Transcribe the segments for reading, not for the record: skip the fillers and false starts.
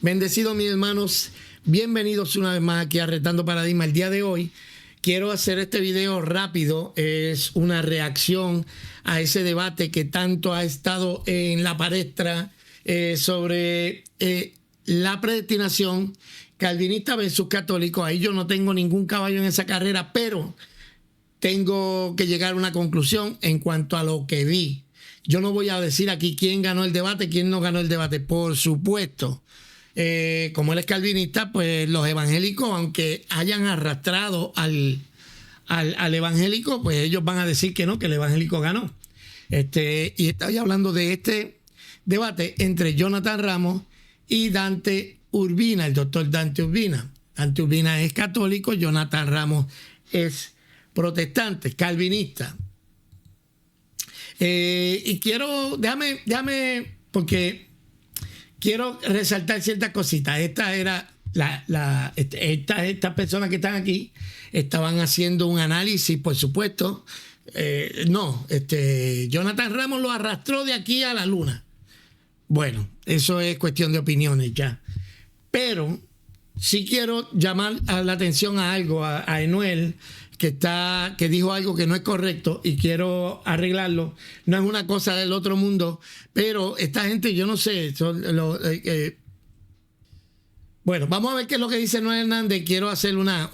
Bendecidos mis hermanos, bienvenidos una vez más aquí a Retando Paradigma. El día de hoy quiero hacer este video rápido, es una reacción a ese debate que tanto ha estado en la palestra sobre la predestinación calvinista versus católico. Ahí yo no tengo ningún caballo en esa carrera, pero tengo que llegar a una conclusión en cuanto a lo que vi. Yo no voy a decir aquí quién ganó el debate, quién no ganó el debate. Por supuesto, como él es calvinista, pues los evangélicos, aunque hayan arrastrado al evangélico, pues ellos van a decir que no, que el evangélico ganó. Y estoy hablando de este debate entre Jonathan Ramos y Dante Urbina, el doctor Dante Urbina. Dante Urbina es católico, Jonathan Ramos es protestante, calvinista. Y déjame, porque quiero resaltar ciertas cositas. Estas personas que están aquí estaban haciendo un análisis, por supuesto. Jonathan Ramos lo arrastró de aquí a la luna. Bueno, eso es cuestión de opiniones ya. Pero sí quiero llamar la atención a algo, a Enuel, que dijo algo que no es correcto y quiero arreglarlo. No es una cosa del otro mundo, pero esta gente, yo no sé. Bueno, vamos a ver qué es lo que dice Noel Hernández. Quiero hacer una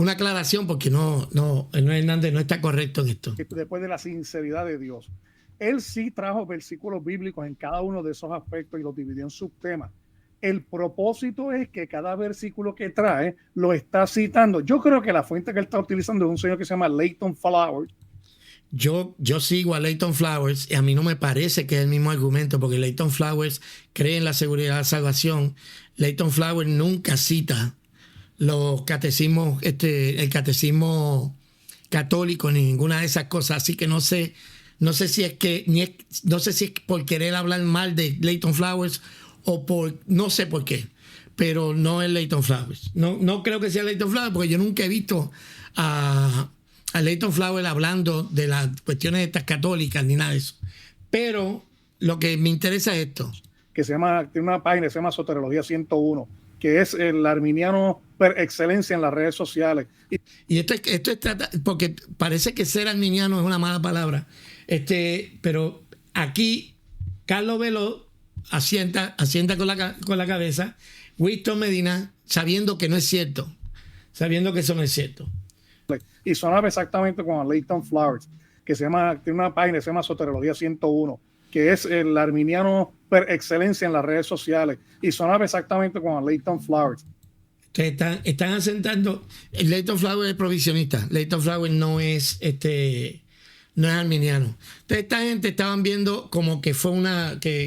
aclaración porque Noel Hernández no está correcto en esto. Después de la sinceridad de Dios, él sí trajo versículos bíblicos en cada uno de esos aspectos y los dividió en subtemas. El propósito es que cada versículo que trae lo está citando. Yo creo que la fuente que él está utilizando es un señor que se llama Leighton Flowers. Yo sigo a Leighton Flowers y a mí no me parece que es el mismo argumento, porque Leighton Flowers cree en la seguridad de la salvación. Leighton Flowers nunca cita los catecismos, el catecismo católico ni ninguna de esas cosas, así que no sé si es por querer hablar mal de Leighton Flowers o no sé por qué, pero no es Leighton Flowers. No creo que sea Leighton Flowers, porque yo nunca he visto a Leighton Flowers hablando de las cuestiones estas católicas ni nada de eso. Pero lo que me interesa es esto. Tiene una página que se llama Soteriología 101, que es el arminiano per excelencia en las redes sociales. Y esto es porque parece que ser arminiano es una mala palabra. Pero aquí Carlos Velo asienta con la cabeza, Winston Medina sabiendo que no es cierto, sabiendo que eso no es cierto. Y sonaba exactamente con Leighton Flowers, tiene una página que se llama Soteriología 101, que es el arminiano per excelencia en las redes sociales, y sonaba exactamente con Leighton Flowers. Están asentando. Leighton Flowers es provisionista. Leighton Flowers no es arminiano. Entonces esta gente estaban viendo como que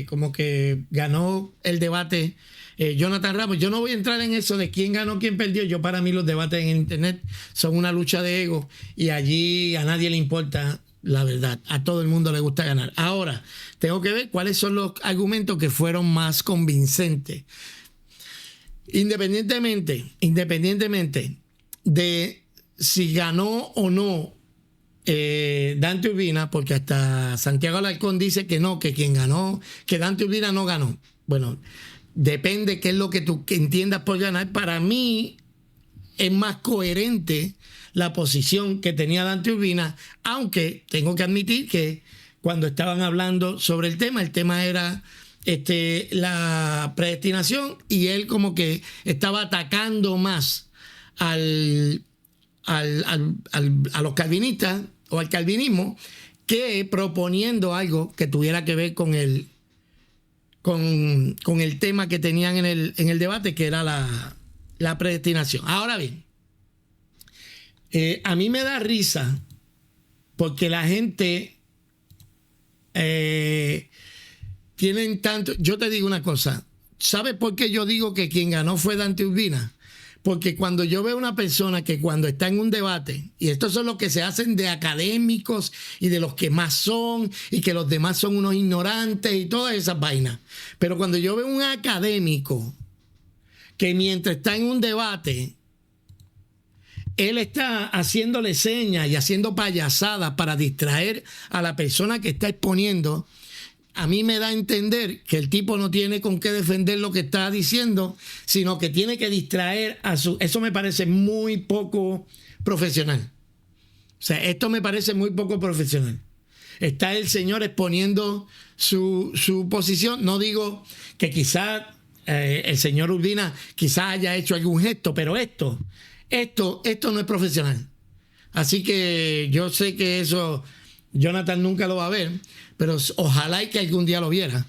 como que ganó el debate Jonathan Ramos. Yo no voy a entrar en eso de quién ganó, quién perdió. Para mí los debates en internet son una lucha de ego y allí a nadie le importa la verdad. A todo el mundo le gusta ganar. Ahora, tengo que ver cuáles son los argumentos que fueron más convincentes. Independientemente de si ganó o no Dante Urbina, porque hasta Santiago Alarcón dice que no, que quien ganó, que Dante Urbina no ganó. Bueno, depende qué es lo que tú entiendas por ganar. Para mí es más coherente la posición que tenía Dante Urbina, aunque tengo que admitir que cuando estaban hablando sobre el tema era la predestinación, y él como que estaba atacando más a los calvinistas o al calvinismo, que proponiendo algo que tuviera que ver con el tema que tenían en el debate, que era la predestinación. Ahora bien, a mí me da risa porque la gente tienen tanto. Yo te digo una cosa, ¿sabes por qué yo digo que quien ganó fue Dante Urbina? Porque cuando yo veo una persona que cuando está en un debate, y estos son los que se hacen de académicos y de los que más son, y que los demás son unos ignorantes y todas esas vainas, pero cuando yo veo un académico que mientras está en un debate, él está haciéndole señas y haciendo payasadas para distraer a la persona que está exponiendo, a mí me da a entender que el tipo no tiene con qué defender lo que está diciendo, sino que tiene que distraer a su... Eso me parece muy poco profesional. O sea, esto me parece muy poco profesional. Está el señor exponiendo su posición. No digo que quizás el señor Urbina quizás haya hecho algún gesto, pero esto no es profesional. Así que yo sé que eso Jonathan nunca lo va a ver, pero ojalá y que algún día lo viera.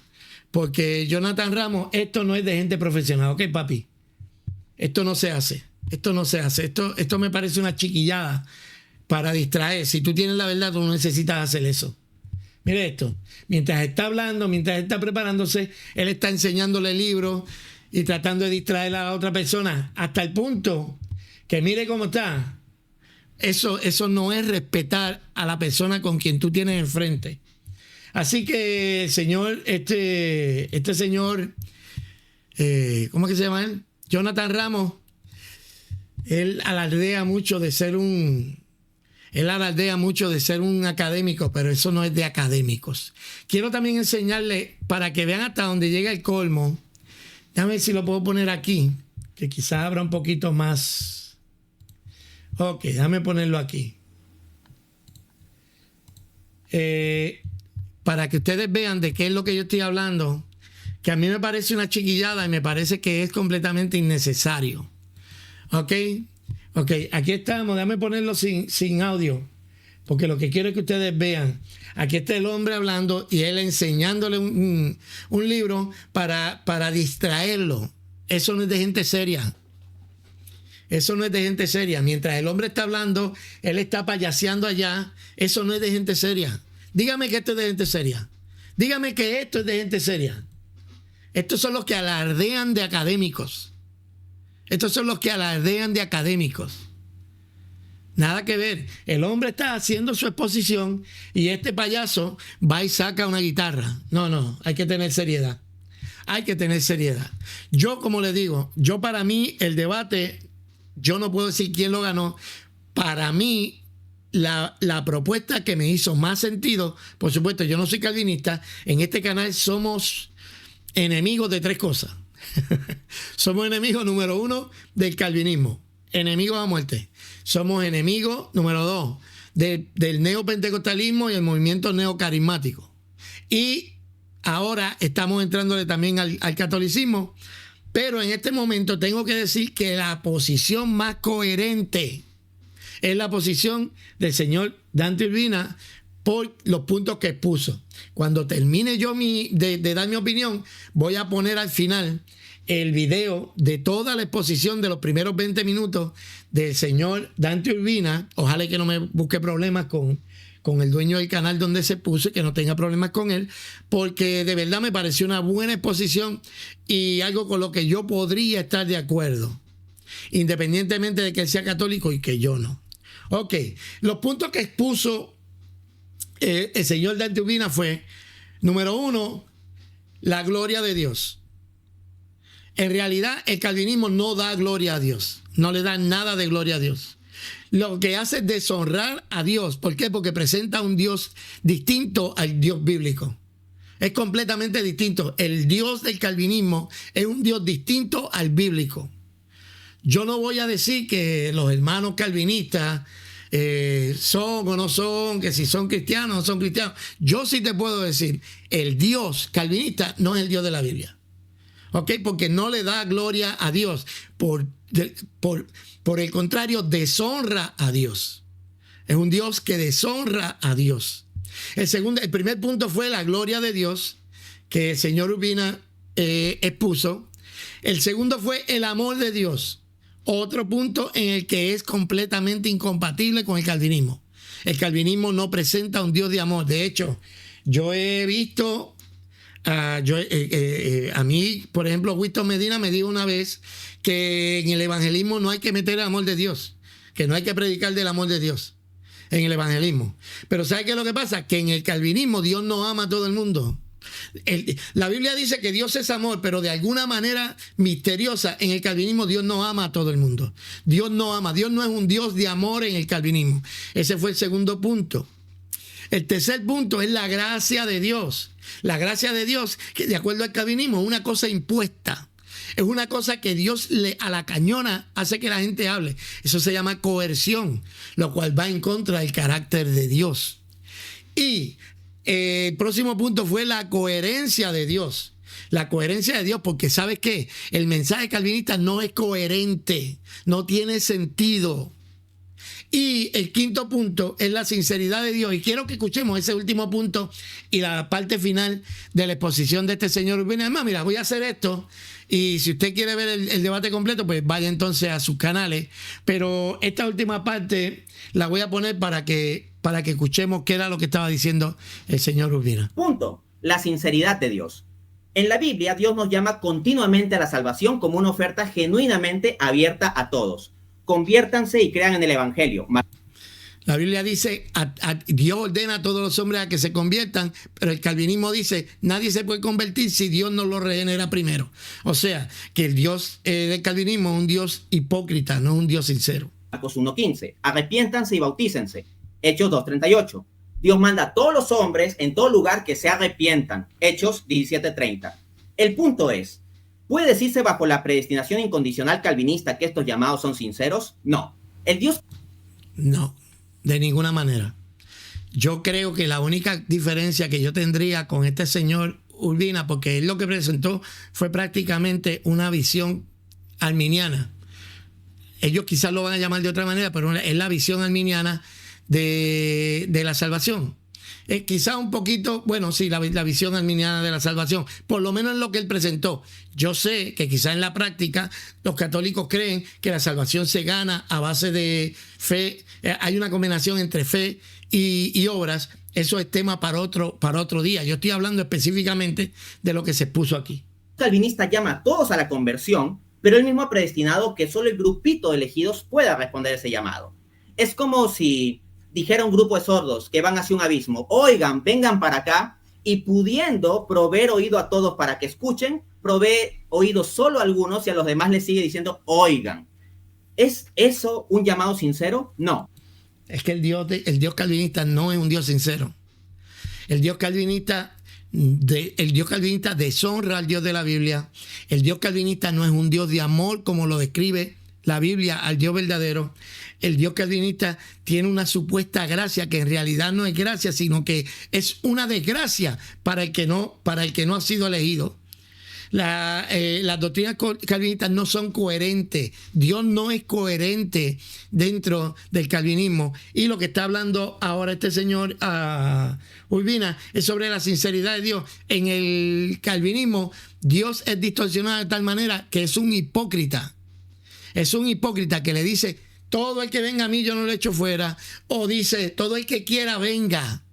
Porque Jonathan Ramos, esto no es de gente profesional. Ok, papi, esto no se hace. Esto no se hace. Esto me parece una chiquillada para distraer. Si tú tienes la verdad, tú no necesitas hacer eso. Mire esto. Mientras está hablando, mientras está preparándose, él está enseñándole libros y tratando de distraer a la otra persona hasta el punto que mire cómo está. Eso no es respetar a la persona con quien tú tienes enfrente. Así que, señor, este señor, ¿cómo es que se llama él? Jonathan Ramos, él alardea mucho de ser un académico, pero eso no es de académicos. Quiero también enseñarle, para que vean hasta dónde llega el colmo. Déjame ver si lo puedo poner aquí, que quizás abra un poquito más. Ok, déjame ponerlo aquí. Para que ustedes vean de qué es lo que yo estoy hablando, que a mí me parece una chiquillada y me parece que es completamente innecesario. Ok, aquí estamos. Déjame ponerlo sin audio, porque lo que quiero es que ustedes vean. Aquí está el hombre hablando y él enseñándole un libro para distraerlo. Eso no es de gente seria. Eso no es de gente seria. Mientras el hombre está hablando, él está payaseando allá. Eso no es de gente seria. Dígame que esto es de gente seria. Dígame que esto es de gente seria. Estos son los que alardean de académicos. Estos son los que alardean de académicos. Nada que ver. El hombre está haciendo su exposición y este payaso va y saca una guitarra. No, hay que tener seriedad. Hay que tener seriedad. Yo, como les digo, para mí el debate, yo no puedo decir quién lo ganó. Para mí, la propuesta que me hizo más sentido, por supuesto, yo no soy calvinista. En este canal somos enemigos de tres cosas. Somos enemigos número 1 del calvinismo, enemigos a muerte. Somos enemigos número 2 del neopentecostalismo y el movimiento neocarismático. Y ahora estamos entrándole también al catolicismo. Pero en este momento tengo que decir que la posición más coherente es la posición del señor Dante Urbina por los puntos que expuso. Cuando termine yo de dar mi opinión, voy a poner al final el video de toda la exposición de los primeros 20 minutos del señor Dante Urbina. Ojalá que no me busque problemas con el dueño del canal donde se puso y que no tenga problemas con él, porque de verdad me pareció una buena exposición y algo con lo que yo podría estar de acuerdo, independientemente de que él sea católico y que yo no. Ok, los puntos que expuso el señor Dante Urbina fue, número 1, la gloria de Dios. En realidad, el calvinismo no da gloria a Dios, no le da nada de gloria a Dios. Lo que hace es deshonrar a Dios. ¿Por qué? Porque presenta un Dios distinto al Dios bíblico. Es completamente distinto. El Dios del calvinismo es un Dios distinto al bíblico. Yo no voy a decir que los hermanos calvinistas son o no son, que si son cristianos o no son cristianos. Yo sí te puedo decir, el Dios calvinista no es el Dios de la Biblia. ¿Ok? Porque no le da gloria a Dios. Por el contrario, deshonra a Dios. Es un Dios que deshonra a Dios. El primer punto fue la gloria de Dios, que el señor Urbina expuso. El segundo fue el amor de Dios. Otro punto en el que es completamente incompatible con el calvinismo. El calvinismo no presenta un Dios de amor. De hecho, yo he visto... a mí, por ejemplo, Winston Medina me dijo una vez que en el evangelismo no hay que meter el amor de Dios, que no hay que predicar del amor de Dios en el evangelismo. Pero ¿sabe qué es lo que pasa? Que en el calvinismo Dios no ama a todo el mundo. La Biblia dice que Dios es amor, pero de alguna manera misteriosa en el calvinismo Dios no ama a todo el mundo. Dios no ama, Dios no es un Dios de amor en el calvinismo. Ese fue el segundo punto. El tercer punto es la gracia de Dios. La gracia de Dios, que de acuerdo al calvinismo, es una cosa impuesta. Es una cosa que Dios a la cañona hace que la gente hable. Eso se llama coerción, lo cual va en contra del carácter de Dios. Y el próximo punto fue la coherencia de Dios. La coherencia de Dios, porque ¿sabes qué? El mensaje calvinista no es coherente, no tiene sentido. Y el quinto punto es la sinceridad de Dios. Y quiero que escuchemos ese último punto y la parte final de la exposición de este señor Urbina. Además, mira, voy a hacer esto. Y si usted quiere ver el debate completo, pues vaya entonces a sus canales. Pero esta última parte la voy a poner para que escuchemos qué era lo que estaba diciendo el señor Urbina. Punto. La sinceridad de Dios. En la Biblia, Dios nos llama continuamente a la salvación como una oferta genuinamente abierta a todos. Conviértanse y crean en el Evangelio. La Biblia dice, Dios ordena a todos los hombres a que se conviertan, pero el calvinismo dice, nadie se puede convertir si Dios no lo regenera primero. O sea, que el Dios del calvinismo es un Dios hipócrita, no es un Dios sincero. Marcos 1:15. Arrepiéntanse y bautícense. Hechos 2:38. Dios manda a todos los hombres en todo lugar que se arrepientan. Hechos 17:30. El punto es, ¿puede decirse bajo la predestinación incondicional calvinista que estos llamados son sinceros? No. El Dios... No, de ninguna manera. Yo creo que la única diferencia que yo tendría con este señor Urbina, porque él lo que presentó fue prácticamente una visión arminiana. Ellos quizás lo van a llamar de otra manera, pero es la visión arminiana de la salvación. Quizá un poquito, bueno, sí, la visión arminiana de la salvación, por lo menos en lo que él presentó. Yo sé que quizá en la práctica los católicos creen que la salvación se gana a base de fe. Hay una combinación entre fe y obras. Eso es tema para otro día. Yo estoy hablando específicamente de lo que se puso aquí. El calvinista llama a todos a la conversión, pero él mismo ha predestinado que solo el grupito de elegidos pueda responder ese llamado. Es como si dijera un grupo de sordos que van hacia un abismo, oigan, vengan para acá, y pudiendo proveer oído a todos para que escuchen, provee oído solo a algunos y a los demás les sigue diciendo, oigan. ¿Es eso un llamado sincero? No. Es que el Dios calvinista no es un Dios sincero. El Dios calvinista deshonra al Dios de la Biblia. El Dios calvinista no es un Dios de amor como lo describe la Biblia al Dios verdadero. El Dios calvinista tiene una supuesta gracia que en realidad no es gracia, sino que es una desgracia para el que no ha sido elegido. Las doctrinas calvinistas no son coherentes. Dios no es coherente dentro del calvinismo. Y lo que está hablando ahora este señor Urbina es sobre la sinceridad de Dios. En el calvinismo, Dios es distorsionado de tal manera que es un hipócrita. Es un hipócrita que le dice, todo el que venga a mí yo no lo echo fuera. O dice, todo el que quiera venga.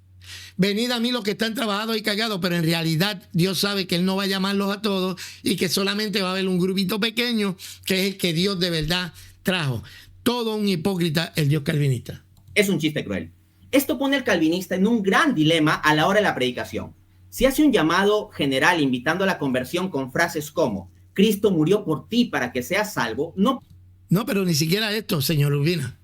Venid a mí los que están trabajados y cargados, pero en realidad Dios sabe que Él no va a llamarlos a todos y que solamente va a haber un grupito pequeño que es el que Dios de verdad trajo. Todo un hipócrita el Dios calvinista. Es un chiste cruel. Esto pone al calvinista en un gran dilema a la hora de la predicación. Si hace un llamado general invitando a la conversión con frases como Cristo murió por ti para que seas salvo, no, pero ni siquiera esto, señor Urbina.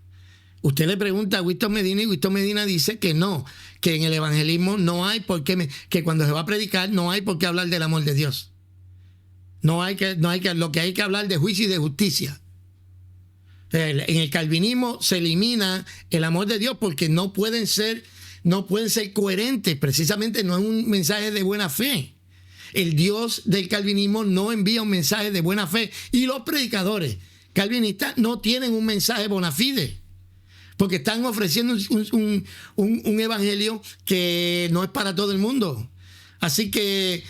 Usted le pregunta a Winston Medina y Winston Medina dice que no, que en el evangelismo no hay por qué, que cuando se va a predicar no hay por qué hablar del amor de Dios. Lo que hay que hablar de juicio y de justicia. En el calvinismo se elimina el amor de Dios porque no pueden ser coherentes. Precisamente no es un mensaje de buena fe. El Dios del calvinismo no envía un mensaje de buena fe. Y los predicadores calvinistas no tienen un mensaje bona fide. Porque están ofreciendo un evangelio que no es para todo el mundo. Así que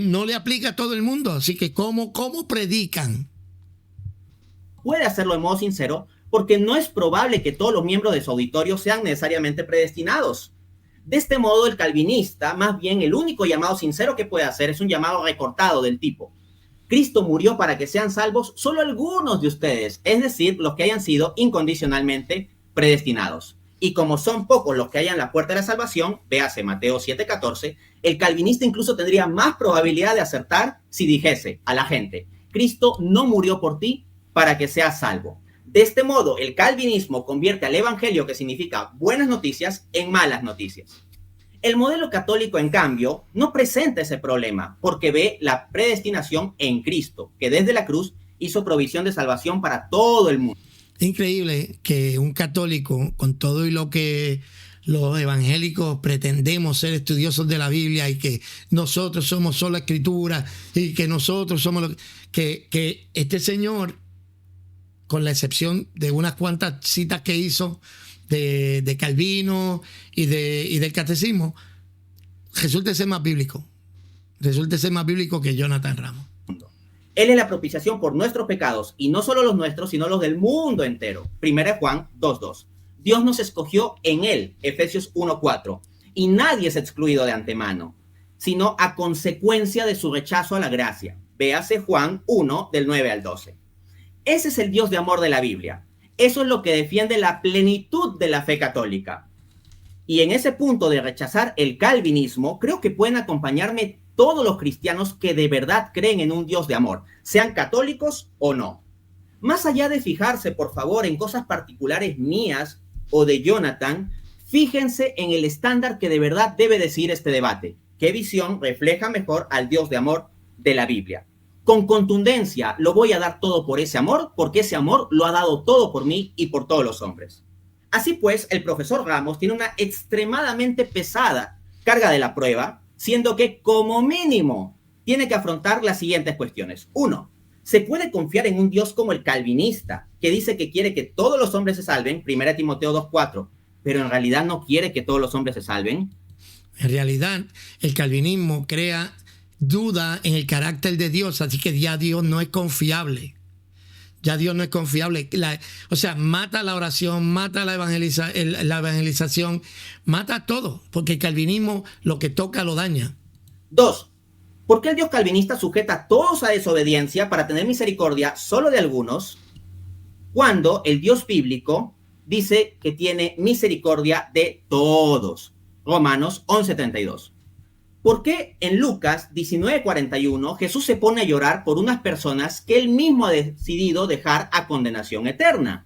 no le aplica a todo el mundo. Así que ¿cómo predican? Puede hacerlo de modo sincero porque no es probable que todos los miembros de su auditorio sean necesariamente predestinados. De este modo, el calvinista, más bien el único llamado sincero que puede hacer es un llamado recortado del tipo: Cristo murió para que sean salvos solo algunos de ustedes, es decir, los que hayan sido incondicionalmente predestinados. Y como son pocos los que hayan la puerta de la salvación, véase Mateo 7:14, el calvinista incluso tendría más probabilidad de acertar si dijese a la gente: Cristo no murió por ti para que seas salvo. De este modo, el calvinismo convierte al evangelio, que significa buenas noticias, en malas noticias. El modelo católico, en cambio, no presenta ese problema porque ve la predestinación en Cristo, que desde la cruz hizo provisión de salvación para todo el mundo. Increíble que un católico, con todo y lo que los evangélicos pretendemos ser estudiosos de la Biblia y que nosotros somos solo escritura y que nosotros somos que este señor, con la excepción de unas cuantas citas que hizo de Calvino y del catecismo, resulta ser más bíblico. Resulta ser más bíblico que Jonathan Ramos. Él es la propiciación por nuestros pecados, y no solo los nuestros, sino los del mundo entero. 1 Juan 2:2. Dios nos escogió en él, Efesios 1:4, y nadie es excluido de antemano, sino a consecuencia de su rechazo a la gracia. Véase Juan 1, del 9 al 12. Ese es el Dios de amor de la Biblia. Eso es lo que defiende la plenitud de la fe católica. Y en ese punto de rechazar el calvinismo, creo que pueden acompañarme todos los cristianos que de verdad creen en un Dios de amor, sean católicos o no. Más allá de fijarse, por favor, en cosas particulares mías o de Jonathan, fíjense en el estándar que de verdad debe decir este debate. ¿Qué visión refleja mejor al Dios de amor de la Biblia? Con contundencia, lo voy a dar todo por ese amor, porque ese amor lo ha dado todo por mí y por todos los hombres. Así pues, el profesor Ramos tiene una extremadamente pesada carga de la prueba, siendo que como mínimo tiene que afrontar las siguientes cuestiones. 1. ¿Se puede confiar en un Dios como el calvinista, que dice que quiere que todos los hombres se salven, 1 Timoteo 2:4, pero en realidad no quiere que todos los hombres se salven? En realidad, el calvinismo crea duda en el carácter de Dios, así que ya Dios no es confiable. Ya Dios no es confiable. O sea, mata la oración, mata la evangelización, mata todo, porque el calvinismo lo que toca lo daña. 2. ¿Por qué el Dios calvinista sujeta a todos a desobediencia para tener misericordia solo de algunos, cuando el Dios bíblico dice que tiene misericordia de todos? Romanos 11:32. ¿Por qué en Lucas 19:41 Jesús se pone a llorar por unas personas que él mismo ha decidido dejar a condenación eterna?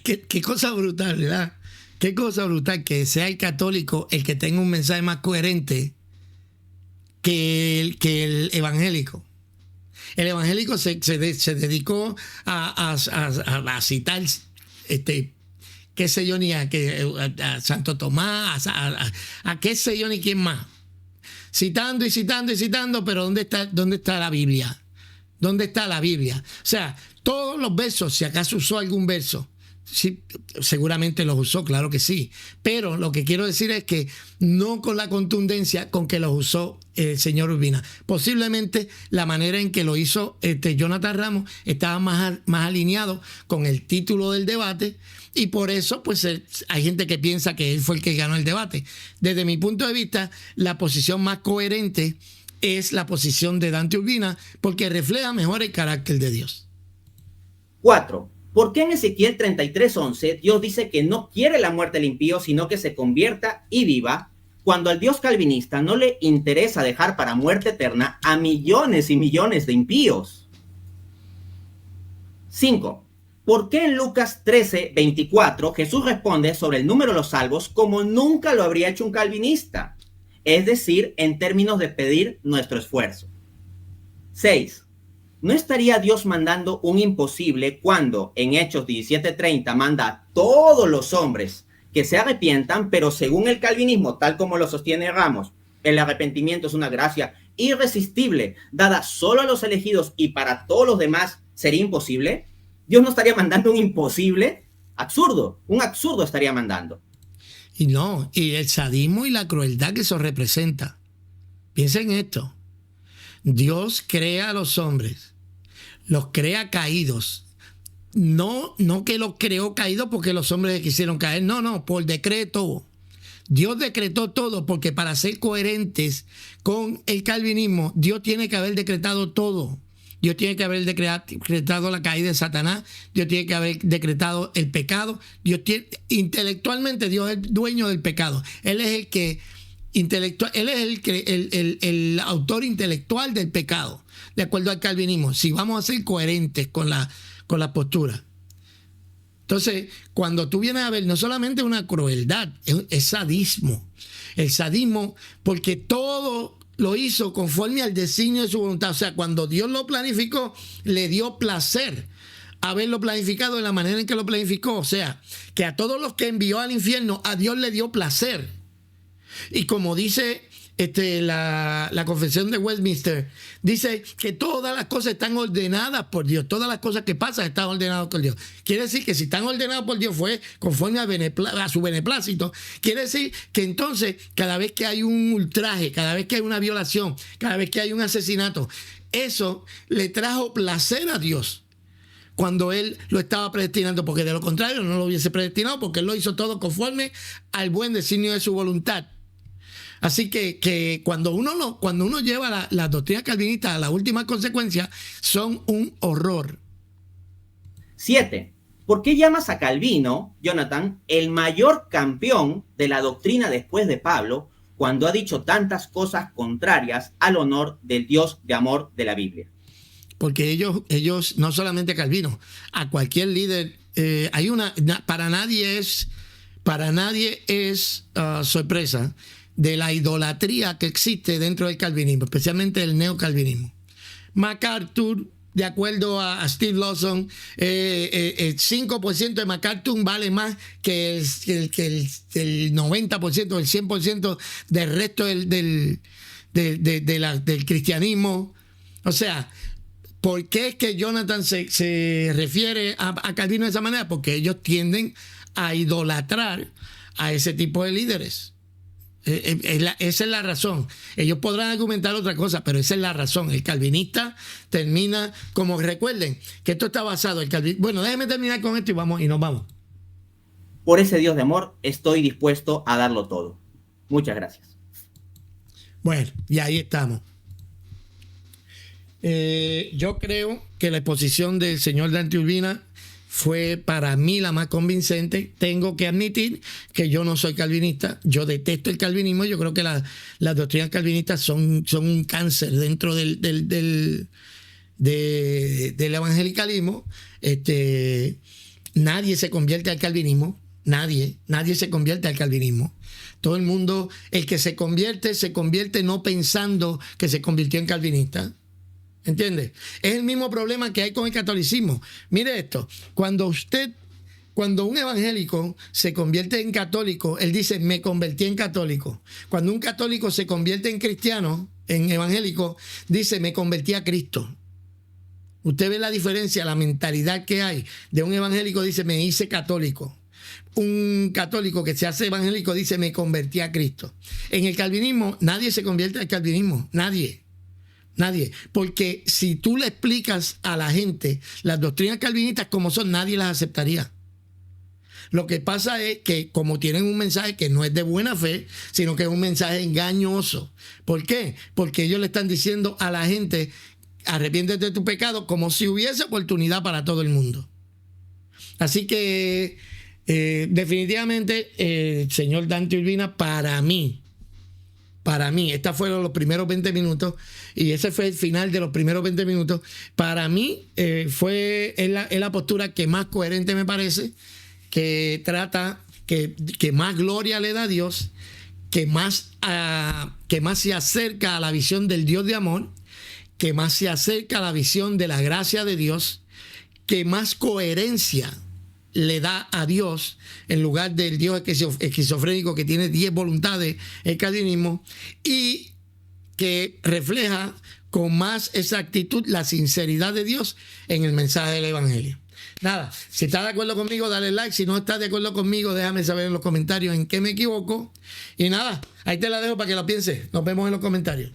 Qué cosa brutal, ¿verdad? Qué cosa brutal que sea el católico el que tenga un mensaje más coherente que el evangélico. El evangélico se dedicó a citar, qué sé yo, ni a Santo Tomás, a qué sé yo, ni quién más. Citando y citando y citando, pero ¿dónde está la Biblia? ¿Dónde está la Biblia? O sea, todos los versos, si acaso usó algún verso, sí, seguramente los usó, claro que sí. Pero lo que quiero decir es que no con la contundencia con que los usó el señor Urbina. Posiblemente la manera en que lo hizo Jonathan Ramos estaba más alineado con el título del debate, y por eso pues hay gente que piensa que él fue el que ganó el debate. Desde mi punto de vista, la posición más coherente es la posición de Dante Urbina, porque refleja mejor el carácter de Dios. 4. ¿Por qué en Ezequiel 33:11 Dios dice que no quiere la muerte del impío, sino que se convierta y viva, cuando al Dios calvinista no le interesa dejar para muerte eterna a millones y millones de impíos? 5. ¿Por qué en Lucas 13:24 Jesús responde sobre el número de los salvos como nunca lo habría hecho un calvinista? Es decir, en términos de pedir nuestro esfuerzo. 6. ¿No estaría Dios mandando un imposible cuando en Hechos 17:30 manda a todos los hombres que se arrepientan, pero según el calvinismo, tal como lo sostiene Ramos, el arrepentimiento es una gracia irresistible, dada solo a los elegidos y para todos los demás sería imposible? ¿Dios no estaría mandando un imposible? Absurdo, un absurdo estaría mandando. Y el sadismo y la crueldad que eso representa. Piensen en esto. Dios crea a los hombres, los crea caídos. No que los creó caídos porque los hombres quisieron caer. No, por decreto. Dios decretó todo, porque para ser coherentes con el calvinismo, Dios tiene que haber decretado todo. Dios tiene que haber decretado la caída de Satanás. Dios tiene que haber decretado el pecado. Intelectualmente Dios es el dueño del pecado. Él es el que Él es el autor intelectual del pecado, de acuerdo al calvinismo. Si vamos a ser coherentes con la postura. Entonces, cuando tú vienes a ver, no solamente una crueldad, es sadismo. El sadismo, porque todo lo hizo conforme al designio de su voluntad. O sea, cuando Dios lo planificó, le dio placer haberlo planificado de la manera en que lo planificó. O sea, que a todos los que envió al infierno, a Dios le dio placer. Y como dice la Confesión de Westminster, dice que todas las cosas están ordenadas por Dios. Todas las cosas que pasan están ordenadas por Dios. Quiere decir que si están ordenadas por Dios fue conforme a su beneplácito. Quiere decir que entonces cada vez que hay un ultraje, cada vez que hay una violación, cada vez que hay un asesinato, eso le trajo placer a Dios cuando Él lo estaba predestinando, porque de lo contrario no lo hubiese predestinado, porque Él lo hizo todo conforme al buen designio de su voluntad. Así que cuando uno lleva las doctrinas calvinistas a la última consecuencia, son un horror. 7. ¿Por qué llamas a Calvino, Jonathan, el mayor campeón de la doctrina después de Pablo, cuando ha dicho tantas cosas contrarias al honor del Dios de amor de la Biblia? Porque ellos no solamente Calvino, a cualquier líder, para nadie es sorpresa de la idolatría que existe dentro del calvinismo, especialmente el neocalvinismo. MacArthur, de acuerdo a Steve Lawson, el 5% de MacArthur vale más que el 90%, el 100% del resto del cristianismo. O sea, ¿por qué es que Jonathan se refiere a Calvino de esa manera? Porque ellos tienden a idolatrar a ese tipo de líderes. Esa es la razón. Ellos podrán argumentar otra cosa, pero esa es la razón. El calvinista termina, como recuerden, que esto está basado en el Bueno, déjenme terminar con esto y nos vamos. Por ese Dios de amor estoy dispuesto a darlo todo. Muchas gracias. Bueno, y ahí estamos. Yo creo que la exposición del señor Dante Urbina fue para mí la más convincente. Tengo que admitir que yo no soy calvinista, yo detesto el calvinismo. Yo creo que las doctrinas calvinistas son un cáncer dentro del evangelicalismo. Nadie se convierte al calvinismo, nadie se convierte al calvinismo. Todo el mundo, el que se convierte no pensando que se convirtió en calvinista. ¿Entiende? Es el mismo problema que hay con el catolicismo. Mire esto, cuando un evangélico se convierte en católico, él dice, me convertí en católico. Cuando un católico se convierte en cristiano, en evangélico, dice, me convertí a Cristo. Usted ve la diferencia, la mentalidad que hay de un evangélico, dice, me hice católico. Un católico que se hace evangélico dice, me convertí a Cristo. En el calvinismo, nadie se convierte al calvinismo, nadie, porque si tú le explicas a la gente las doctrinas calvinistas como son, nadie las aceptaría. Lo que pasa es que como tienen un mensaje que no es de buena fe, sino que es un mensaje engañoso. ¿Por qué? Porque ellos le están diciendo a la gente, arrepiéntete de tu pecado, como si hubiese oportunidad para todo el mundo. Así que definitivamente el señor Dante Urbina, para mí, estos fueron los primeros 20 minutos y ese fue el final de los primeros 20 minutos. Para mí es la postura que más coherente me parece, que trata, que más gloria le da a Dios, que más se acerca a la visión del Dios de amor, que más se acerca a la visión de la gracia de Dios, que más coherencia le da a Dios en lugar del Dios esquizofrénico que tiene 10 voluntades, el calvinismo, y que refleja con más exactitud la sinceridad de Dios en el mensaje del evangelio. Nada, si estás de acuerdo conmigo, dale like. Si no estás de acuerdo conmigo, déjame saber en los comentarios en qué me equivoco. Y nada, ahí te la dejo para que lo pienses. Nos vemos en los comentarios.